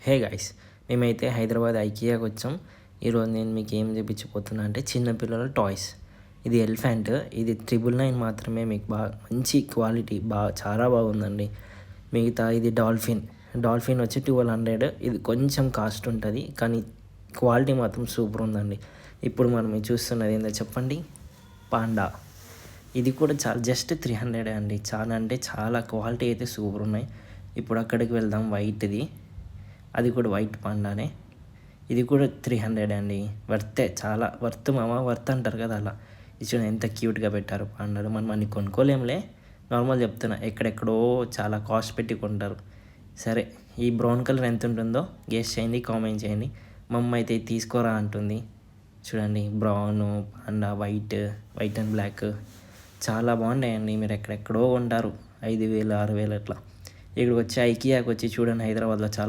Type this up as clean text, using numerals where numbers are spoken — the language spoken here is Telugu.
హే గైస్, మేమైతే హైదరాబాద్ ఐకియాకి వచ్చాం. ఈరోజు నేను మీకు ఏం చూపించబోతున్నా అంటే చిన్నపిల్లల టాయ్స్. ఇది ఎలిఫెంట్, ఇది 999 మాత్రమే. మీకు బాగా మంచి క్వాలిటీ, చాలా బాగుందండి. మిగతా ఇది డాల్ఫిన్ వచ్చి 1200. ఇది కొంచెం కాస్ట్ ఉంటుంది, కానీ క్వాలిటీ మాత్రం సూపర్ ఉందండి. ఇప్పుడు మనం ఇది చూస్తున్నది ఏంటో చెప్పండి, పాండా. ఇది కూడా జస్ట్ 300 అండి. చాలా అంటే చాలా క్వాలిటీ అయితే సూపర్ ఉన్నాయి. ఇప్పుడు అక్కడికి వెళ్దాం. వైట్ది, అది కూడా వైట్ పాండానే. ఇది కూడా 300 అండి. చాలా వర్త్ అంటారు కదా, అలా. ఇది ఎంత క్యూట్గా పెట్టారు పాండాలు. మనం అన్ని కొనుక్కోలేములే, నార్మల్ చెప్తున్నా. ఎక్కడెక్కడో చాలా కాస్ట్ పెట్టి కొంటారు. సరే, ఈ బ్రౌన్ కలర్ ఎంత ఉంటుందో గెస్ చేయండి, కామెంట్ చేయండి. మా అమ్మ అయితే తీసుకోరా అంటుంది. చూడండి, brown panda, white and black చాలా బాగున్నాయండి. మీరు ఎక్కడెక్కడో కొంటారు 5000 6000 అట్లా. ఇక్కడికి వచ్చి ఐకియాకి వచ్చి చూడండి, హైదరాబాద్లో చాలా